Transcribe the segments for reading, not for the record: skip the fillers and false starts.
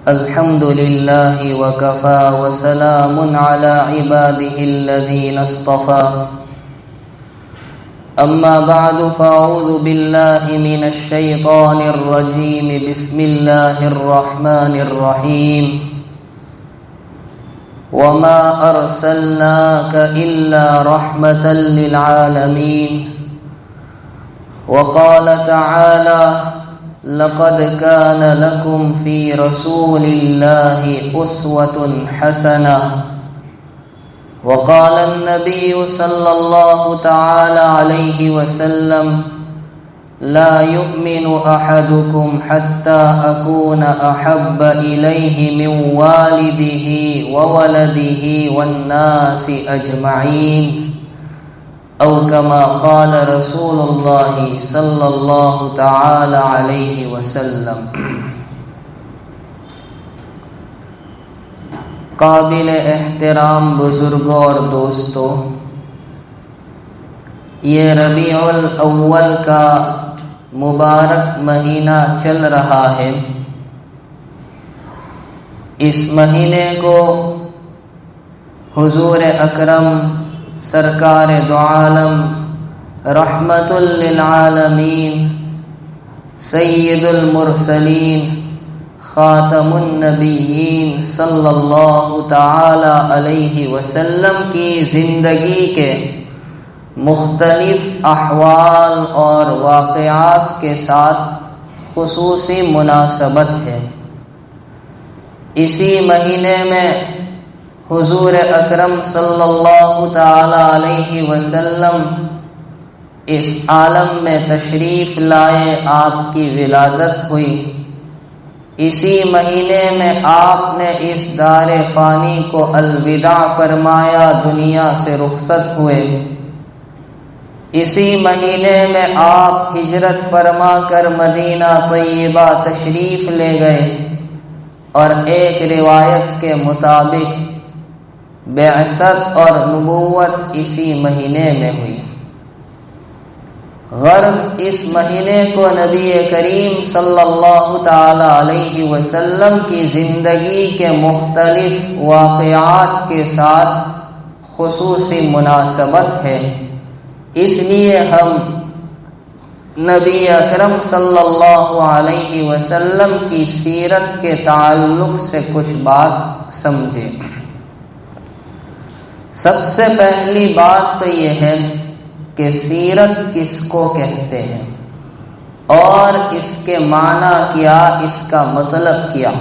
الحمد لله وكفى وسلام على عباده الذين اصطفى أما بعد فأعوذ بالله من الشيطان الرجيم بسم الله الرحمن الرحيم وما أرسلناك إلا رحمة للعالمين وقال تعالى لقد كان لكم في رسول الله أسوة حسنة وقال النبي صلى الله تعالى عليه وسلم لا يؤمن أحدكم حتى أكون أحب إليه من والده وولده والناس أجمعين أو كما قال رسول الله صلی اللہ تعالی علیہ وسلم۔ قابل احترام بزرگوں اور دوستوں، یہ ربیع الاول کا مبارک مہینہ چل رہا ہے۔ اس مہینے کو حضور اکرم سرکار دو عالم رحمت للعالمین سید المرسلین خاتم النبیین صلی اللہ تعالی علیہ وسلم کی زندگی کے مختلف احوال اور واقعات کے ساتھ خصوصی مناسبت ہے۔ اسی مہینے میں حضور اکرم صلی اللہ تعالی علیہ وسلم اس عالم میں تشریف لائے، آپ کی ولادت ہوئی۔ اسی مہینے میں آپ نے اس دار فانی کو الوداع فرمایا، دنیا سے رخصت ہوئے۔ اسی مہینے میں آپ ہجرت فرما کر مدینہ طیبہ تشریف لے گئے، اور ایک روایت کے مطابق بعثت اور نبوت اسی مہینے میں ہوئی۔ غرض اس مہینے کو نبی کریم صلی اللہ تعالی علیہ وسلم کی زندگی کے مختلف واقعات کے ساتھ خصوصی مناسبت ہے، اس لیے ہم نبی اکرم صلی اللہ علیہ وسلم کی سیرت کے تعلق سے کچھ بات سمجھیں۔ سب سے پہلی بات تو یہ ہے کہ سیرت کس کو کہتے ہیں اور اس کے معنی کیا، اس کا مطلب کیا۔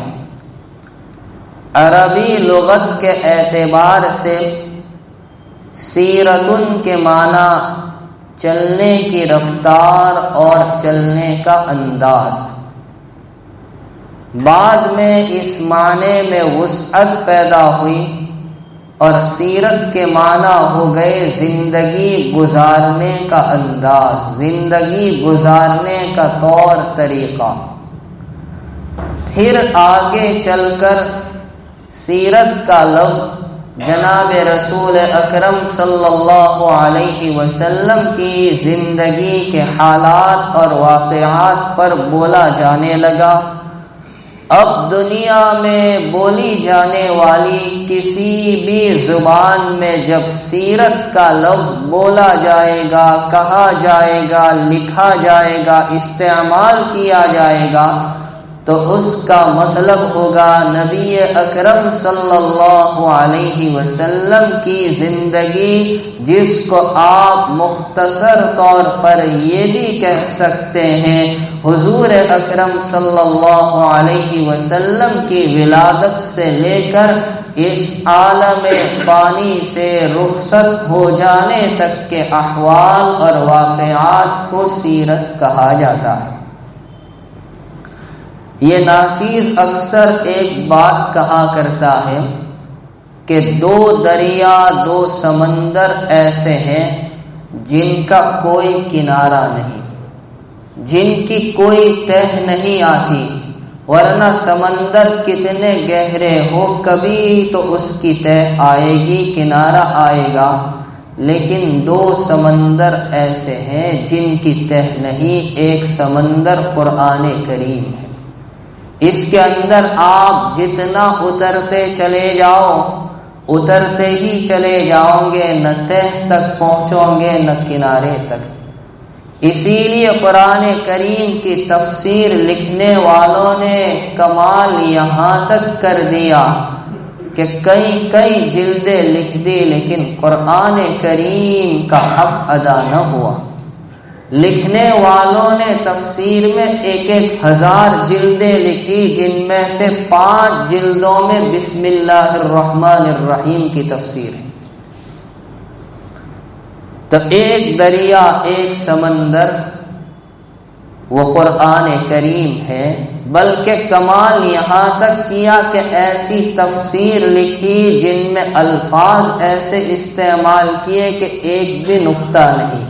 عربی لغت کے اعتبار سے سیرتن کے معنی چلنے کی رفتار اور چلنے کا انداز۔ بعد میں اس معنی میں وسعت پیدا ہوئی اور سیرت کے معنی ہو گئے زندگی گزارنے کا انداز، زندگی گزارنے کا طور طریقہ۔ پھر آگے چل کر سیرت کا لفظ جناب رسول اکرم صلی اللہ علیہ وسلم کی زندگی کے حالات اور واقعات پر بولا جانے لگا۔ اب دنیا میں بولی جانے والی کسی بھی زبان میں جب سیرت کا لفظ بولا جائے گا، کہا جائے گا، لکھا جائے گا، استعمال کیا جائے گا، تو اس کا مطلب ہوگا نبی اکرم صلی اللہ علیہ وسلم کی زندگی، جس کو آپ مختصر طور پر یہ بھی کہہ سکتے ہیں حضور اکرم صلی اللہ علیہ وسلم کی ولادت سے لے کر اس عالم فانی سے رخصت ہو جانے تک کے احوال اور واقعات کو سیرت کہا جاتا ہے۔ یہ ناچیز اکثر ایک بات کہا کرتا ہے کہ دو دریا، دو سمندر ایسے ہیں جن کا کوئی کنارہ نہیں، جن کی کوئی تہ نہیں آتی، ورنہ سمندر کتنے گہرے ہو کبھی تو اس کی تہ آئے گی، کنارہ آئے گا، لیکن دو سمندر ایسے ہیں جن کی تہ نہیں، ایک سمندر قرآن کریم ہے۔ اس کے اندر آپ جتنا اترتے چلے جاؤ اترتے ہی چلے جاؤ گے، نہ تہ تک پہنچو گے نہ کنارے تک۔ اسی لیے قرآن کریم کی تفسیر لکھنے والوں نے کمال یہاں تک کر دیا کہ کئی جلدیں لکھ دی لیکن قرآن کریم کا حق ادا نہ ہوا۔ لکھنے والوں نے تفسیر میں 1000 جلدیں لکھی، جن میں سے 5 جلدوں میں بسم اللہ الرحمن الرحیم کی تفسیر ہے۔ تو ایک دریا ایک سمندر وہ قرآن کریم ہے، بلکہ کمال یہاں تک کیا کہ ایسی تفسیر لکھی جن میں الفاظ ایسے استعمال کیے کہ ایک بھی نقطہ نہیں،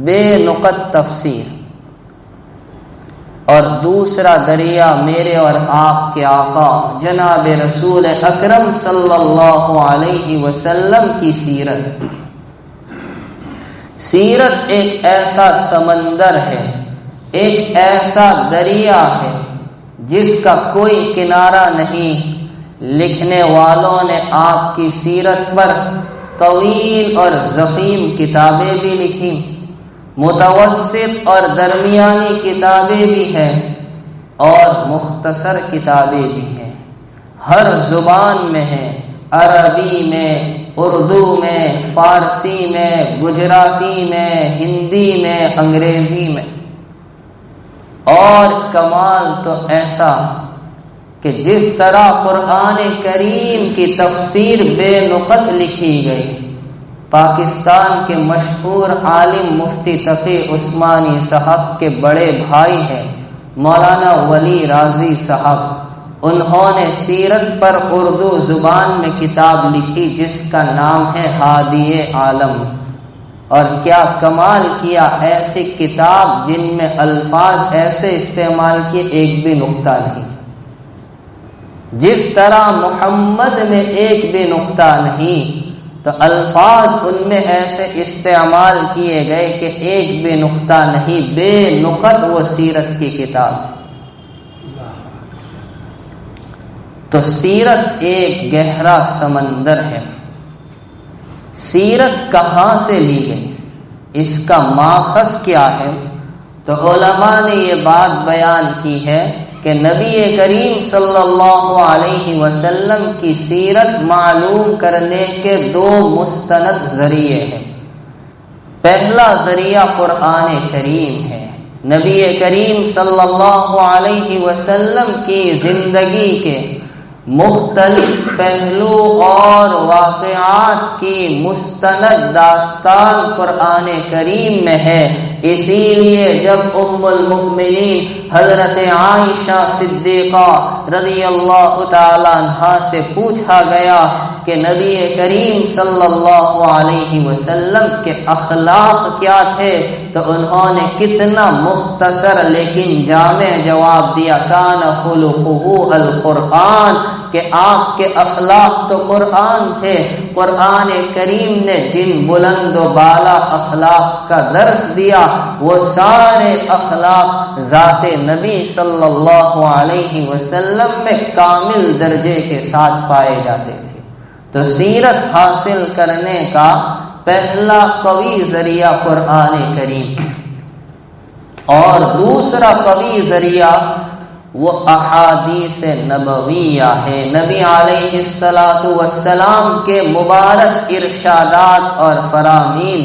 بے نقط تفسیر۔ اور دوسرا دریا میرے اور آپ کے آقا جناب رسول اکرم صلی اللہ علیہ وسلم کی سیرت۔ سیرت ایک ایسا سمندر ہے، ایک ایسا دریا ہے جس کا کوئی کنارہ نہیں۔ لکھنے والوں نے آپ کی سیرت پر طویل اور ضخیم کتابیں بھی لکھی، متوسط اور درمیانی کتابیں بھی ہیں اور مختصر کتابیں بھی ہیں، ہر زبان میں ہیں، عربی میں، اردو میں، فارسی میں، گجراتی میں، ہندی میں، انگریزی میں۔ اور کمال تو ایسا کہ جس طرح قرآن کریم کی تفسیر بے نقط لکھی گئی، پاکستان کے مشہور عالم مفتی تقی عثمانی صاحب کے بڑے بھائی ہیں مولانا ولی راضی صاحب، انہوں نے سیرت پر اردو زبان میں کتاب لکھی جس کا نام ہے ہادی عالم۔ اور کیا کمال کیا، ایسی کتاب جن میں الفاظ ایسے استعمال کیے ایک بھی نقطہ نہیں، جس طرح محمد میں ایک بھی نقطہ نہیں تو الفاظ ان میں ایسے استعمال کیے گئے کہ ایک بھی نقطہ نہیں، بے نقط وہ سیرت کی کتاب ہے۔ تو سیرت ایک گہرا سمندر ہے۔ سیرت کہاں سے لی گئی، اس کا ماخذ کیا ہے؟ تو علماء نے یہ بات بیان کی ہے کہ نبی کریم صلی اللہ علیہ وسلم کی سیرت معلوم کرنے کے 2 مستند ذریعے ہیں۔ پہلا ذریعہ قرآن کریم ہے۔ نبی کریم صلی اللہ علیہ وسلم کی زندگی کے مختلف پہلو اور واقعات کی مستند داستان قرآن کریم میں ہے۔ اسی لیے جب ام المؤمنین حضرت عائشہ صدیقہ رضی اللہ تعالی عنہا سے پوچھا گیا کہ نبی کریم صلی اللہ علیہ وسلم کے اخلاق کیا تھے، تو انہوں نے کتنا مختصر لیکن جامع جواب دیا، کان خلقہ القرآن، کہ آپ کے اخلاق تو قرآن تھے۔ قرآن کریم نے جن بلند و بالا اخلاق کا درس دیا وہ سارے اخلاق ذات نبی صلی اللہ علیہ وسلم میں کامل درجے کے ساتھ پائے جاتے تھے۔ تو سیرت حاصل کرنے کا پہلا قوی ذریعہ قرآن کریم، اور دوسرا قوی ذریعہ وہ احادیث نبویہ ہے۔ نبی علیہ السلام کے مبارک ارشادات اور فرامین،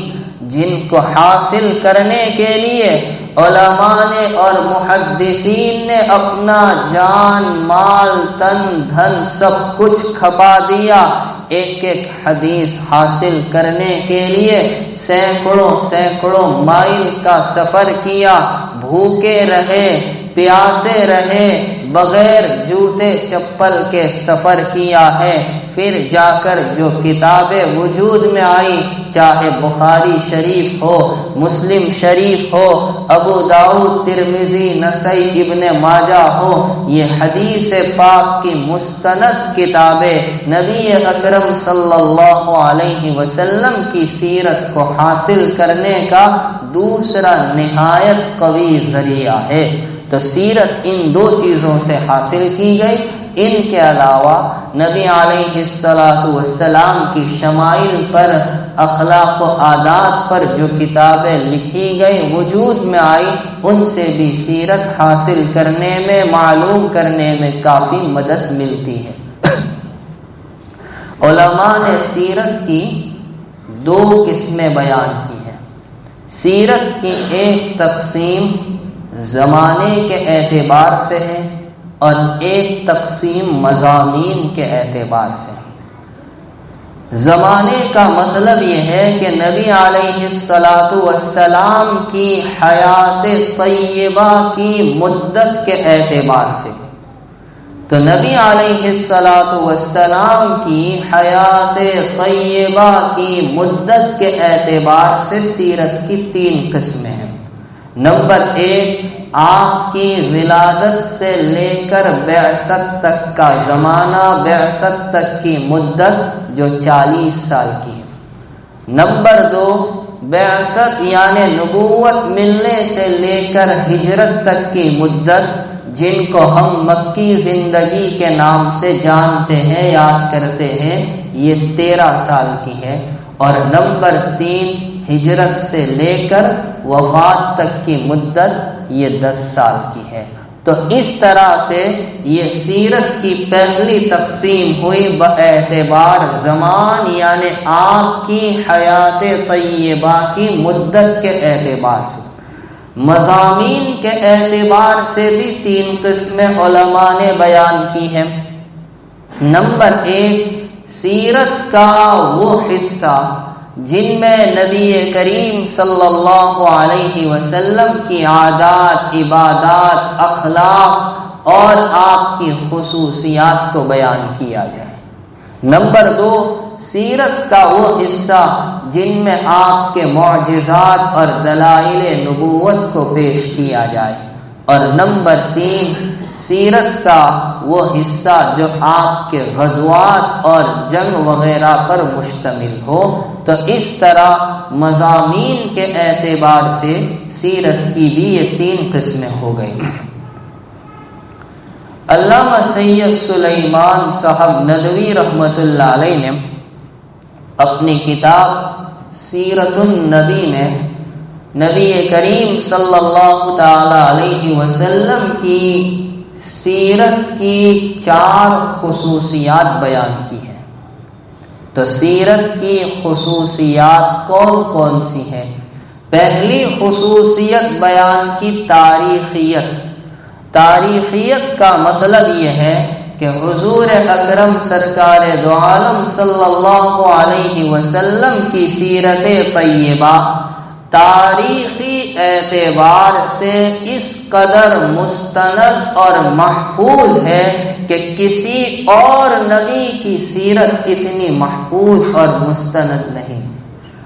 جن کو حاصل کرنے کے لیے علماء نے اور محدثین نے اپنا جان مال تن دھن سب کچھ کھپا دیا۔ ایک ایک حدیث حاصل کرنے کے لیے سینکڑوں مائل کا سفر کیا، بھوکے رہے، پیاسے رہے، بغیر جوتے چپل کے سفر کیا ہے۔ پھر جا کر جو کتابیں وجود میں آئی، چاہے بخاری شریف ہو، مسلم شریف ہو، ابو داؤد، ترمذی، نسائی، ابن ماجہ ہو، یہ حدیث پاک کی مستند کتابیں نبی اکرم صلی اللہ علیہ وسلم کی سیرت کو حاصل کرنے کا دوسرا نہایت قوی ذریعہ ہے۔ تو سیرت ان دو چیزوں سے حاصل کی گئی۔ ان کے علاوہ نبی علیہ السلام کی شمائل پر، اخلاق و عادات پر جو کتابیں لکھی گئی وجود میں آئی، ان سے بھی سیرت حاصل کرنے میں، معلوم کرنے میں کافی مدد ملتی ہے۔ علماء نے سیرت کی دو قسمیں بیان کی ہیں۔ سیرت کی ایک تقسیم زمانے کے اعتبار سے ہے اور ایک تقسیم مضامین کے اعتبار سے ہے۔ زمانے کا مطلب یہ ہے کہ نبی علیہ السلام کی حیات طیبہ کی مدت کے اعتبار سے، تو نبی علیہ السلام کی حیات طیبہ کی مدت کے اعتبار سے سیرت کی تین قسمیں ہیں۔ نمبر ایک، آپ کی ولادت سے لے کر بعثت تک کا زمانہ، بعثت تک کی مدت جو 40 سال کی ہے۔ نمبر دو، بعثت یعنی نبوت ملنے سے لے کر ہجرت تک کی مدت، جن کو ہم مکی زندگی کے نام سے جانتے ہیں، یاد کرتے ہیں، یہ 13 سال کی ہے۔ اور نمبر تین، ہجرت سے لے کر وفات تک کی مدت، یہ 10 سال کی ہے۔ تو اس طرح سے یہ سیرت کی پہلی تقسیم ہوئی باعتبار زمان، یعنی آپ کی حیات طیبہ کی مدت کے اعتبار سے۔ مضامین کے اعتبار سے بھی تین قسمیں علماء نے بیان کی ہیں۔ نمبر ایک، سیرت کا وہ حصہ جن میں نبی کریم صلی اللہ علیہ وسلم کی عادات، عبادات، اخلاق اور آپ کی خصوصیات کو بیان کیا جائے۔ نمبر دو، سیرت کا وہ حصہ جن میں آپ کے معجزات اور دلائل نبوت کو پیش کیا جائے۔ اور نمبر تین، سیرت کا وہ حصہ جو آپ کے غزوات اور جنگ وغیرہ پر مشتمل ہو۔ تو اس طرح مضامین کے اعتبار سے سیرت کی بھی یہ تین قسمیں ہو گئی۔ علامہ سید سلیمان صاحب ندوی رحمۃ اللہ علیہ نے اپنی کتاب سیرت النبی میں نبی کریم صلی اللہ تعالی علیہ وسلم کی سیرت کی 4 خصوصیات بیان کی ہیں۔ تو سیرت کی خصوصیات کون کون سی ہیں؟ پہلی خصوصیت بیان کی تاریخیت۔ تاریخیت کا مطلب یہ ہے کہ حضور اکرم سرکار دو عالم صلی اللہ علیہ وسلم کی سیرت طیبہ تاریخی اعتبار سے اس قدر مستند اور محفوظ ہے کہ کسی اور نبی کی سیرت اتنی محفوظ اور مستند نہیں۔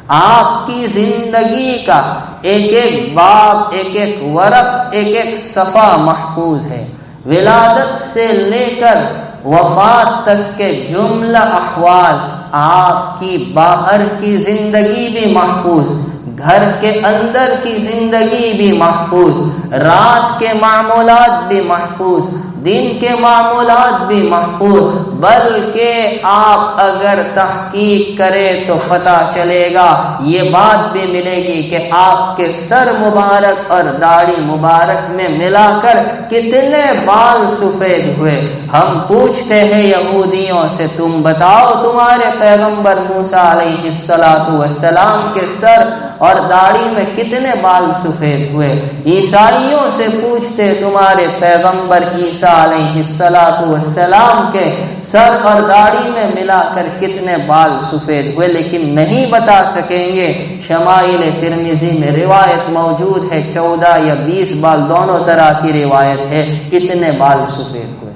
آپ کی زندگی کا ایک ایک باب، ایک ایک ورق، ایک ایک صفحہ محفوظ ہے۔ ولادت سے لے کر وفات تک کے جملہ احوال، آپ کی باہر کی زندگی بھی محفوظ، گھر کے اندر کی زندگی بھی محفوظ، رات کے معمولات بھی محفوظ، دن کے معمولات بھی محفوظ، بلکہ آپ اگر تحقیق کریں تو پتہ چلے گا، یہ بات بھی ملے گی کہ آپ کے سر مبارک اور داڑھی مبارک میں ملا کر کتنے بال سفید ہوئے۔ ہم پوچھتے ہیں یہودیوں سے، تم بتاؤ تمہارے پیغمبر موسیٰ علیہ السلام کے سر اور داڑھی میں کتنے بال سفید ہوئے؟ عیسائیوں سے پوچھتے تمہارے پیغمبر عیسیٰ علیہ السلام کے سر اور داڑھی میں ملا کر کتنے بال سفید ہوئے، لیکن نہیں بتا سکیں گے۔ شمائل ترمذی میں روایت موجود ہے، 14 یا 20 بال، دونوں طرح کی روایت ہے، اتنے بال سفید ہوئے۔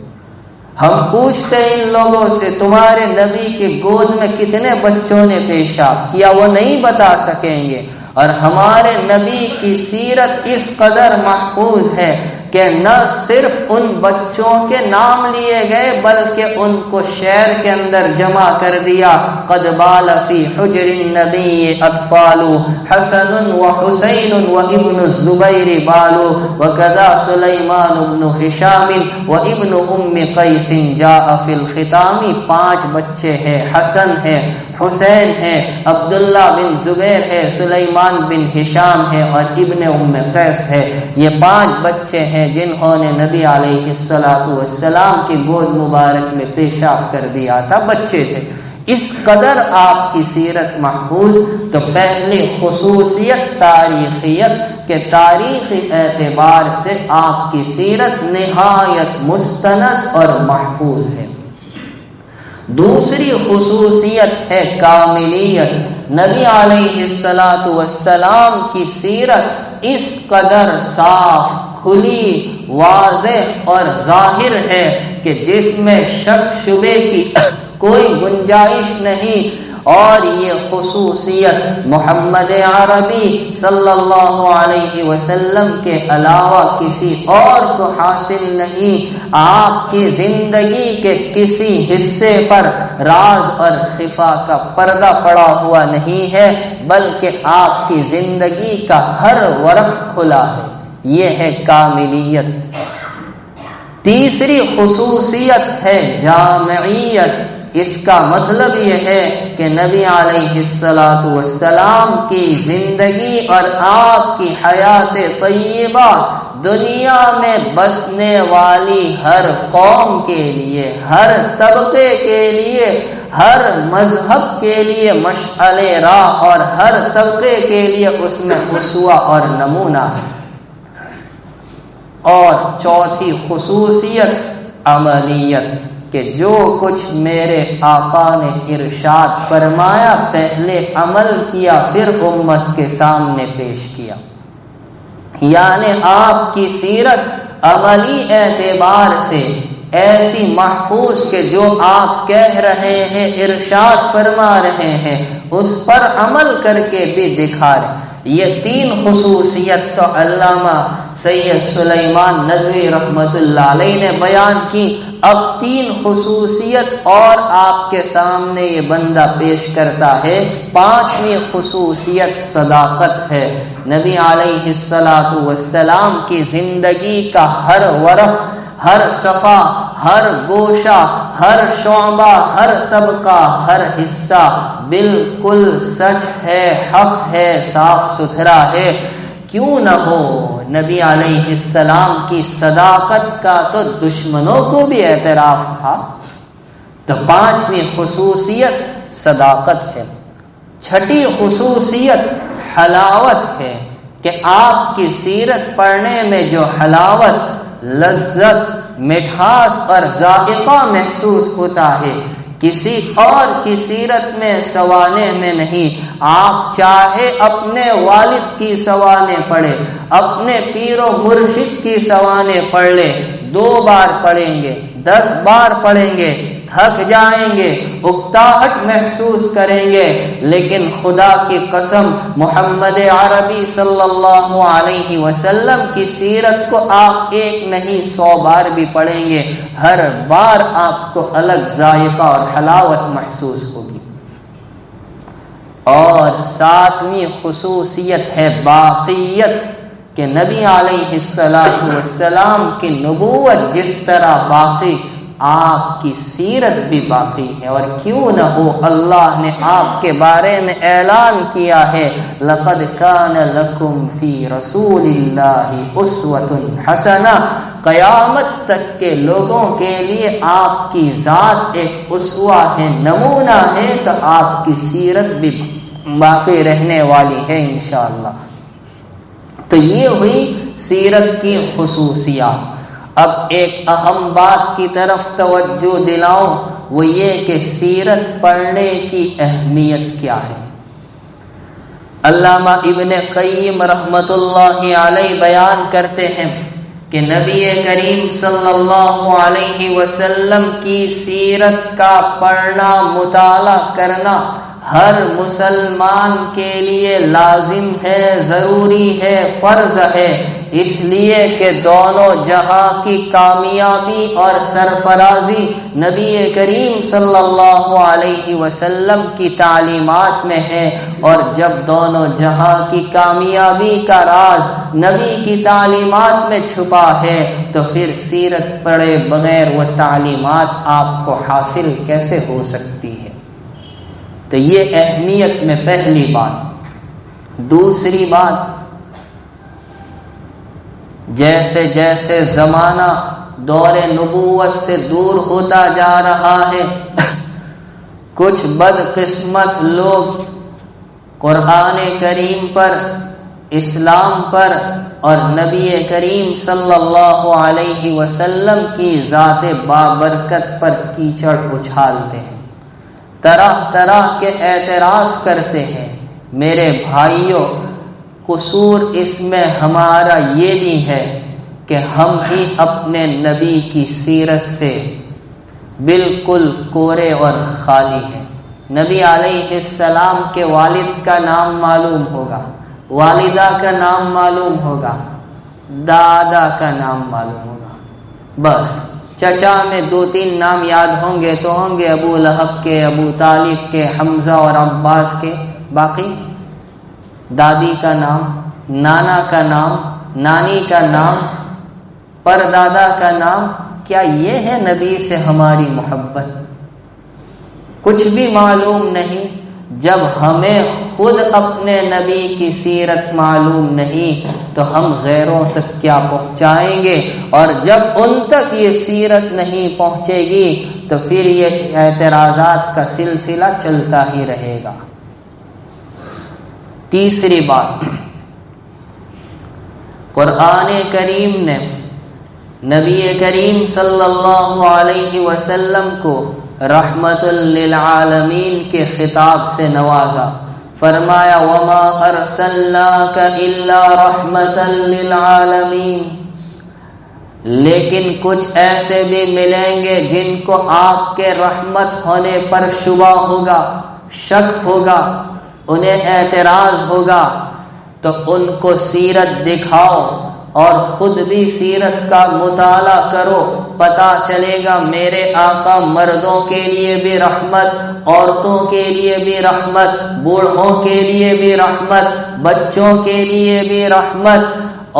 ہم پوچھتے ان لوگوں سے تمہارے نبی کی گود میں کتنے بچوں نے پیشاب کیا، وہ نہیں بتا سکیں گے۔ اور ہمارے نبی کی سیرت اس قدر محفوظ ہے کہ نہ صرف ان بچوں کے نام لیے گئے بلکہ ان کو شعر کے اندر جمع کر دیا. قد بال فی حجر النبی اطفال حسن و حسین و ابن الزبیر بالو وکذا سلیمان ابن ہشام و ابن ام قیس جاء فی الختام. 5 بچے ہیں، حسن ہے، حسین ہے، عبداللہ بن زبیر ہے، سلیمان بن ہشام ہے اور ابن ام قیس ہے. یہ 5 بچے ہیں جنہوں نے نبی علیہ السلام کی گود مبارک میں پیشاب کر دیا تھا، بچے تھے. اس قدر آپ کی سیرت محفوظ. تو پہلی خصوصیت تاریخیت کہ تاریخی اعتبار سے آپ کی سیرت نہایت مستند اور محفوظ ہے. دوسری خصوصیت ہے کاملیت. نبی علیہ السلام کی سیرت اس قدر صاف، کھلی، واضح اور ظاہر ہے کہ جس میں شک شبے کی کوئی گنجائش نہیں. اور یہ خصوصیت محمد عربی صلی اللہ علیہ وسلم کے علاوہ کسی اور کو حاصل نہیں. آپ کی زندگی کے کسی حصے پر راز اور خفا کا پردہ پڑا ہوا نہیں ہے بلکہ آپ کی زندگی کا ہر ورق کھلا ہے. یہ ہے کاملیت. تیسری خصوصیت ہے جامعیت. اس کا مطلب یہ ہے کہ نبی علیہ السلام کی زندگی اور آپ کی حیات طیبہ دنیا میں بسنے والی ہر قوم کے لیے، ہر طبقے کے لیے، ہر مذہب کے لیے مشعل راہ اور ہر طبقے کے لیے اس میں اسوہ اور نمونہ ہے. اور چوتھی خصوصیت عملیت کہ جو کچھ میرے آقا نے ارشاد فرمایا پہلے عمل کیا پھر امت کے سامنے پیش کیا. یعنی آپ کی سیرت عملی اعتبار سے ایسی محفوظ کہ جو آپ کہہ رہے ہیں، ارشاد فرما رہے ہیں، اس پر عمل کر کے بھی دکھا رہے. یہ 3 خصوصیت تو علامہ سید سلیمان ندوی رحمت اللہ علیہ نے بیان کی. اب 3 خصوصیت اور آپ کے سامنے یہ بندہ پیش کرتا ہے. 5ویں خصوصیت صداقت ہے. نبی علیہ السلام کی زندگی کا ہر ورق، ہر صفحہ، ہر گوشہ، ہر شعبہ، ہر طبقہ، ہر حصہ بالکل سچ ہے، حق ہے، صاف ستھرا ہے. کیوں نہ ہو؟ نبی علیہ السلام کی صداقت کا تو دشمنوں کو بھی اعتراف تھا. تو 5ویں خصوصیت صداقت ہے. 6ٹھی خصوصیت حلاوت ہے کہ آپ کی سیرت پڑھنے میں جو حلاوت، لذت، مٹھاس اور ذائقہ محسوس ہوتا ہے کسی اور کی سیرت میں سوانے میں نہیں. آپ چاہے اپنے والد کی سوانے پڑھے، اپنے پیر و مرشد کی سوانے پڑھ لے، 2 بار پڑھیں گے، 10 بار پڑھیں گے، تھک جائیں گے، اکتاہٹ محسوس کریں گے. لیکن خدا کی قسم محمد عربی صلی اللہ علیہ وسلم کی سیرت کو آپ 1 نہیں 100 بار بھی پڑھیں گے، ہر بار آپ کو الگ ذائقہ اور حلاوت محسوس ہوگی. اور 7ویں خصوصیت ہے باقیت کہ نبی علیہ السلام کی نبوت جس طرح باقی، آپ کی سیرت بھی باقی ہے. اور کیوں نہ ہو؟ اللہ نے آپ کے بارے میں اعلان کیا ہے لَقَدْ كَانَ لَكُمْ فِي رَسُولِ اللَّهِ أُسْوَةٌ حَسَنَةٌ. قیامت تک کے لوگوں کے لیے آپ کی ذات ایک اسوہ ہے، نمونہ ہے. تو آپ کی سیرت بھی باقی رہنے والی ہے انشاءاللہ. تو یہ ہوئی سیرت کی خصوصیات. اب ایک اہم بات کی طرف توجہ دلاؤں، وہ یہ کہ سیرت پڑھنے کی اہمیت کیا ہے. علامہ ابن قیم رحمت اللہ علیہ بیان کرتے ہیں کہ نبی کریم صلی اللہ علیہ وسلم کی سیرت کا پڑھنا، مطالعہ کرنا ہر مسلمان کے لیے لازم ہے، ضروری ہے، فرض ہے، اس لیے کہ دونوں جہاں کی کامیابی اور سرفرازی نبی کریم صلی اللہ علیہ وسلم کی تعلیمات میں ہے، اور جب دونوں جہاں کی کامیابی کا راز نبی کی تعلیمات میں چھپا ہے تو پھر سیرت پڑھے بغیر وہ تعلیمات آپ کو حاصل کیسے ہو سکتی ہے؟ تو یہ اہمیت میں پہلی بات۔ دوسری بات، جیسے جیسے زمانہ دور نبوت سے دور ہوتا جا رہا ہے، کچھ بدقسمت لوگ قرآن کریم پر، اسلام پر اور نبی کریم صلی اللہ علیہ وسلم کی ذات بابرکت پر کیچڑ اچھالتے ہیں، طرح طرح کے اعتراض کرتے ہیں۔ میرے بھائیوں، قصور اس میں ہمارا یہ بھی ہے کہ ہم ہی اپنے نبی کی سیرت سے بالکل کورے اور خالی ہیں۔ نبی علیہ السلام کے والد کا نام معلوم ہوگا، والدہ کا نام معلوم ہوگا، دادا کا نام معلوم ہوگا، بس چچا میں 2-3 نام یاد ہوں گے تو ہوں گے ابو لہب کے، ابو طالب کے، حمزہ اور عباس کے، باقی دادی کا نام، نانا کا نام، نانی کا نام، پردادا کا نام، کیا یہ ہے نبی سے ہماری محبت؟ کچھ بھی معلوم نہیں۔ جب ہمیں خود اپنے نبی کی سیرت معلوم نہیں تو ہم غیروں تک کیا پہنچائیں گے؟ اور جب ان تک یہ سیرت نہیں پہنچے گی تو پھر یہ اعتراضات کا سلسلہ چلتا ہی رہے گا۔ تیسری بات، قرآن کریم نے نبی کریم صلی اللہ علیہ وسلم کو رحمت للعالمین کے خطاب سے نوازا، فرمایا وَمَا أَرْسَلْنَاكَ إِلَّا رَحْمَةً لِلْعَالَمِينَ۔ لیکن کچھ ایسے بھی ملیں گے جن کو آپ کے رحمت ہونے پر شبہ ہوگا، شک ہوگا، انہیں اعتراض ہوگا، تو ان کو سیرت دکھاؤ اور خود بھی سیرت کا مطالعہ کرو، پتہ چلے گا میرے آقا مردوں کے لیے بھی رحمت، عورتوں کے لیے بھی رحمت، بوڑھوں کے لیے بھی رحمت، بچوں کے لیے بھی رحمت،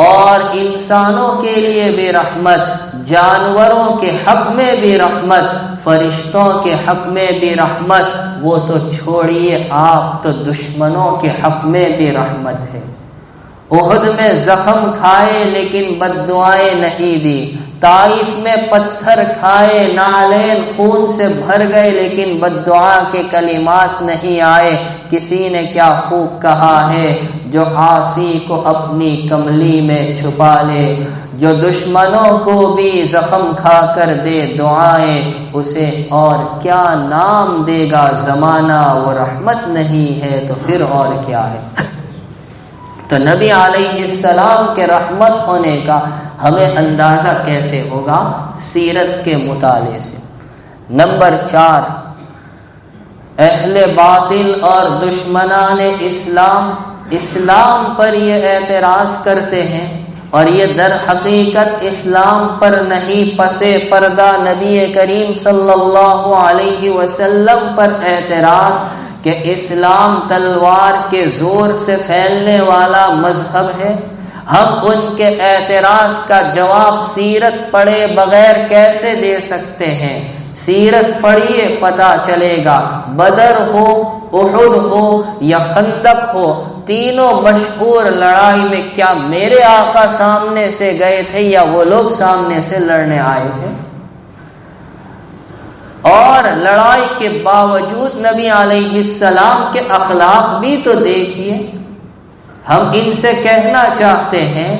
اور انسانوں کے لیے بھی رحمت، جانوروں کے حق میں بھی رحمت، فرشتوں کے حق میں بھی رحمت، وہ تو چھوڑیے آپ تو دشمنوں کے حق میں بھی رحمت ہے۔ احد میں زخم کھائے لیکن بد دعائیں نہیں دی، طائف میں پتھر کھائے، نعلین خون سے بھر گئے لیکن بد دعا کے کلمات نہیں آئے۔ کسی نے کیا خوب کہا ہے، جو عاصی کو اپنی کملی میں چھپا لے، جو دشمنوں کو بھی زخم کھا کر دے دعائیں، اسے اور کیا نام دے گا زمانہ، وہ رحمت نہیں ہے تو پھر اور کیا ہے؟ تو نبی علیہ السلام کے رحمت ہونے کا ہمیں اندازہ کیسے ہوگا؟ سیرت کے مطالعے سے۔ نمبر 4، اہل باطل اور دشمنان اسلام پر یہ اعتراض کرتے ہیں، اور یہ در حقیقت اسلام پر نہیں، پس پردہ نبی کریم صلی اللہ علیہ وسلم پر اعتراض کہ اسلام تلوار کے زور سے پھیلنے والا مذہب ہے۔ ہم ان کے اعتراض کا جواب سیرت پڑھے بغیر کیسے دے سکتے ہیں؟ سیرت پڑھیے، پتہ چلے گا۔ بدر ہو، احد ہو یا خندق ہو، تینوں مشہور لڑائی میں کیا میرے آقا سامنے سے گئے تھے یا وہ لوگ سامنے سے لڑنے آئے تھے؟ اور لڑائی کے باوجود نبی علیہ السلام کے اخلاق بھی تو دیکھیے۔ ہم ان سے کہنا چاہتے ہیں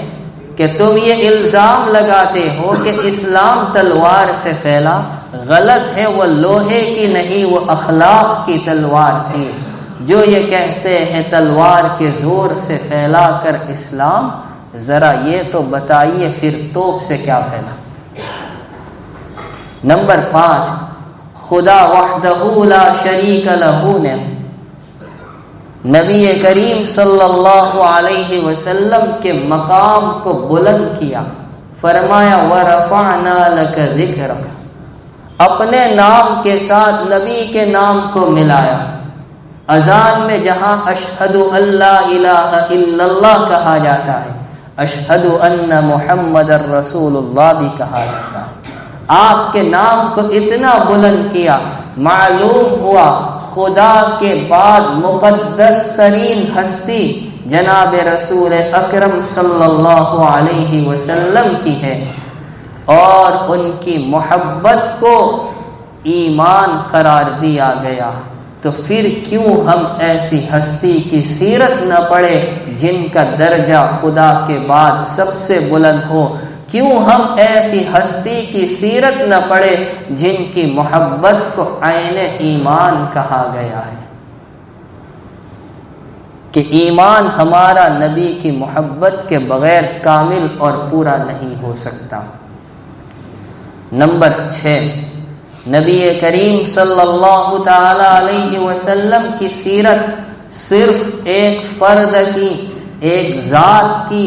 کہ تم یہ الزام لگاتے ہو کہ اسلام تلوار سے پھیلا، غلط ہے، وہ لوہے کی نہیں، وہ اخلاق کی تلوار تھی۔ جو یہ کہتے ہیں تلوار کے زور سے پھیلا کر اسلام، ذرا یہ تو بتائیے پھر توپ سے کیا پھیلا؟ نمبر 5، خدا وحدہ لا شریک لہ نے نبی کریم صلی اللہ علیہ وسلم کے مقام کو بلند کیا، فرمایا وَرَفَعْنَا لَكَ ذِكْرَكَ، اپنے نام کے ساتھ نبی کے نام کو ملایا۔ اذان میں جہاں اشہد ان لا الہ الا اللہ کہا جاتا ہے، اشہد ان محمد الرسول اللہ بھی کہا جاتا ہے۔ آپ کے نام کو اتنا بلند کیا، معلوم ہوا خدا کے بعد مقدس ترین ہستی جناب رسول اکرم صلی اللہ علیہ وسلم کی ہے، اور ان کی محبت کو ایمان قرار دیا گیا۔ تو پھر کیوں ہم ایسی ہستی کی سیرت نہ پڑھے جن کا درجہ خدا کے بعد سب سے بلند ہو؟ کیوں ہم ایسی ہستی کی سیرت نہ پڑھے جن کی محبت کو عین ایمان کہا گیا ہے؟ کہ ایمان ہمارا نبی کی محبت کے بغیر کامل اور پورا نہیں ہو سکتا۔ نمبر 6، نبی کریم صلی اللہ تعالی علیہ وسلم کی سیرت صرف ایک فرد کی، ایک ذات کی،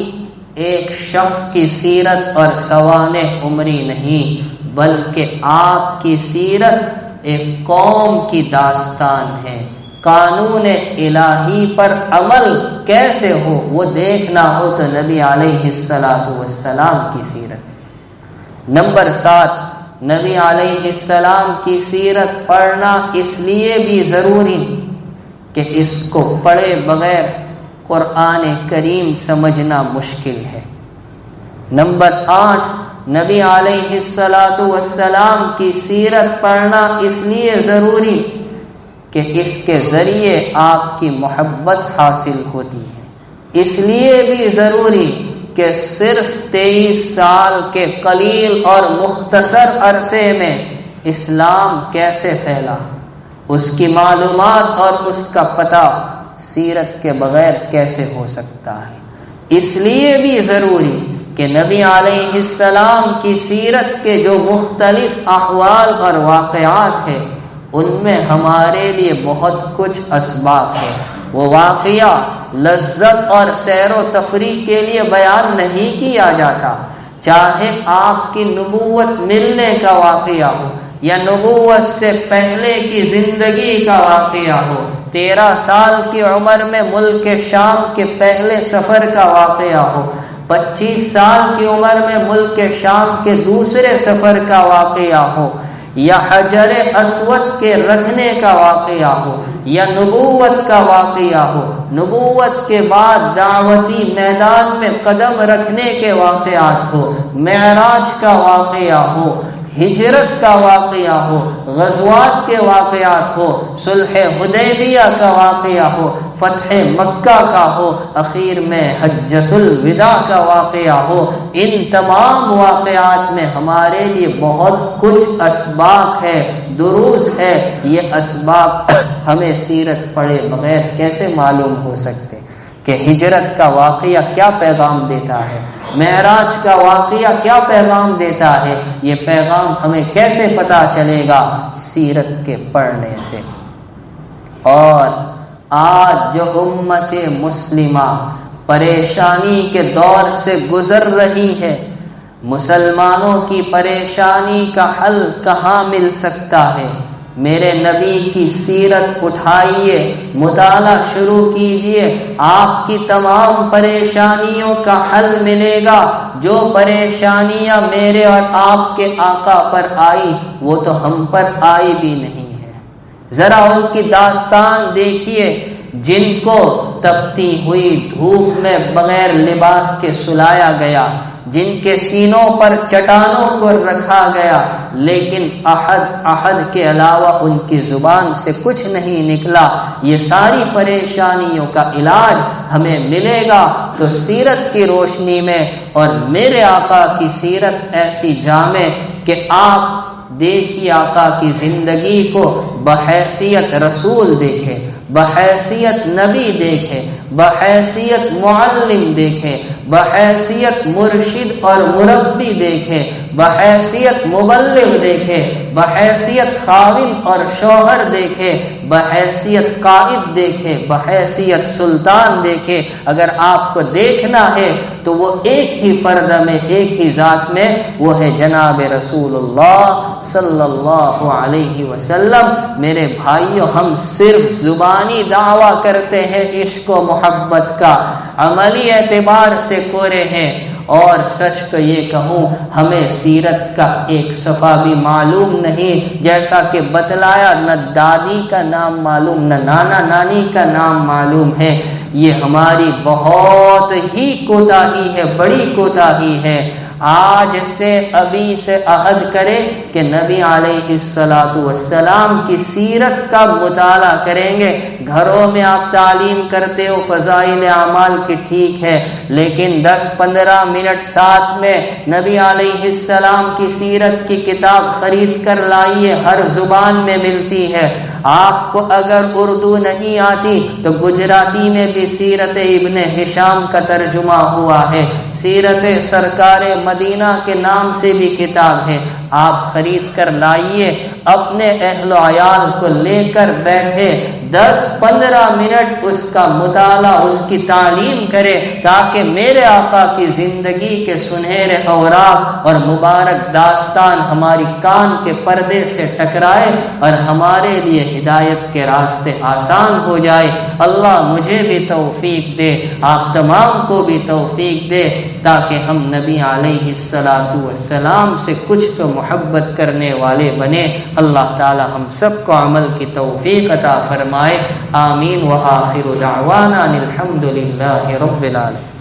ایک شخص کی سیرت اور سوانح عمری نہیں، بلکہ آپ کی سیرت ایک قوم کی داستان ہے۔ قانون الہی پر عمل کیسے ہو وہ دیکھنا ہو تو نبی علیہ السلام کی سیرت۔ نمبر 7، نبی علیہ السلام کی سیرت پڑھنا اس لیے بھی ضروری کہ اس کو پڑھے بغیر قرآن کریم سمجھنا مشکل ہے۔ نمبر 8، نبی علیہ السلام کی سیرت پڑھنا اس لیے ضروری کہ اس کے ذریعے آپ کی محبت حاصل ہوتی ہے۔ اس لیے بھی ضروری کہ صرف 23 سال کے قلیل اور مختصر عرصے میں اسلام کیسے پھیلا، اس کی معلومات اور اس کا پتہ سیرت کے بغیر کیسے ہو سکتا ہے۔ اس لیے بھی ضروری کہ نبی علیہ السلام کی سیرت کے جو مختلف احوال اور واقعات ہیں ان میں ہمارے لیے بہت کچھ اسباق ہے۔ وہ واقعہ لذت اور سیر و تفریح کے لیے بیان نہیں کیا جاتا، چاہے آپ کی نبوت ملنے کا واقعہ ہو یا نبوت سے پہلے کی زندگی کا واقعہ ہو، 13 سال کی عمر میں ملک شام کے پہلے سفر کا واقعہ ہو، 25 سال کی عمر میں ملک شام کے دوسرے سفر کا واقعہ ہو، یا حجر اسود کے رکھنے کا واقعہ ہو، یا نبوت کا واقعہ ہو، نبوت کے بعد دعوتی میدان میں قدم رکھنے کے واقعات ہو، معراج کا واقعہ ہو، ہجرت کا واقعہ ہو، غزوات کے واقعات ہو، صلح حدیبیہ کا واقعہ ہو، فتح مکہ کا ہو، اخیر میں حجۃ الوداع کا واقعہ ہو، ان تمام واقعات میں ہمارے لیے بہت کچھ اسباق ہے، دروس ہے۔ یہ اسباق ہمیں سیرت پڑھے بغیر کیسے معلوم ہو سکتے کہ ہجرت کا واقعہ کیا پیغام دیتا ہے، معراج کا واقعہ کیا پیغام دیتا ہے؟ یہ پیغام ہمیں کیسے پتا چلے گا؟ سیرت کے پڑھنے سے۔ اور آج جو امت مسلمہ پریشانی کے دور سے گزر رہی ہے، مسلمانوں کی پریشانی کا حل کہاں مل سکتا ہے؟ میرے نبی کی سیرت اٹھائیے، مطالعہ شروع کیجئے، آپ کی تمام پریشانیوں کا حل ملے گا۔ جو پریشانیاں میرے اور آپ کے آقا پر آئی وہ تو ہم پر آئی بھی نہیں ہے۔ ذرا ان کی داستان دیکھیے، جن کو تپتی ہوئی دھوپ میں بغیر لباس کے سلایا گیا، جن کے سینوں پر چٹانوں کو رکھا گیا، لیکن احد کے علاوہ ان کی زبان سے کچھ نہیں نکلا۔ یہ ساری پریشانیوں کا علاج ہمیں ملے گا تو سیرت کی روشنی میں، اور میرے آقا کی سیرت ایسی جامع کہ آپ دیکھیے آقا کی زندگی کو بحیثیت رسول دیکھے، بحیثیت نبی دیکھے، بحیثیت معلم دیکھے، بحیثیت مرشد اور مربی دیکھے، بحیثیت مبلغ دیکھے، بحیثیت خاوند اور شوہر دیکھے، بحیثیت قائد دیکھے، بحیثیت سلطان دیکھے۔ اگر آپ کو دیکھنا ہے تو وہ ایک ہی پردہ میں، ایک ہی ذات میں، وہ ہے جناب رسول اللہ صلی اللہ علیہ وسلم۔ میرے بھائیوں، ہم صرف زبانی دعویٰ کرتے ہیں عشق و محبت کا، عملی اعتبار سے کورے ہیں، اور سچ تو یہ کہوں ہمیں سیرت کا ایک صفحہ بھی معلوم نہیں، جیسا کہ بتلایا نہ دادی کا نام معلوم، نہ نانا نانی کا نام معلوم ہے۔ یہ ہماری بہت ہی کوتاہی ہے، بڑی کوتاہی ہے۔ آج سے ابھی سے عہد کرے کہ نبی علیہ الصلوۃ والسلام کی سیرت کا مطالعہ کریں گے۔ گھروں میں آپ تعلیم کرتے ہو فضائل اعمال کی، ٹھیک ہے، لیکن 10-15 منٹ ساتھ میں نبی علیہ السلام کی سیرت کی کتاب خرید کر لائیے، ہر زبان میں ملتی ہے۔ آپ کو اگر اردو نہیں آتی تو گجراتی میں بھی سیرت ابن ہشام کا ترجمہ ہوا ہے، سیرت سرکار مدینہ کے نام سے بھی کتاب ہے، آپ خرید کر لائیے، اپنے اہل و عیال کو لے کر بیٹھے، 10-15 منٹ اس کا مطالعہ، اس کی تعلیم کرے، تاکہ میرے آقا کی زندگی کے سنہرے اوراق اور مبارک داستان ہماری کان کے پردے سے ٹکرائے اور ہمارے لیے ہدایت کے راستے آسان ہو جائے۔ اللہ مجھے بھی توفیق دے، آپ تمام کو بھی توفیق دے، تاکہ ہم نبی علیہ الصلوۃ والسلام سے کچھ تو محبت کرنے والے بنے۔ اللہ تعالی ہم سب کو عمل کی توفیق عطا فرمائے۔ آمین۔ وآخر دعوانا الحمد للہ رب العالمین۔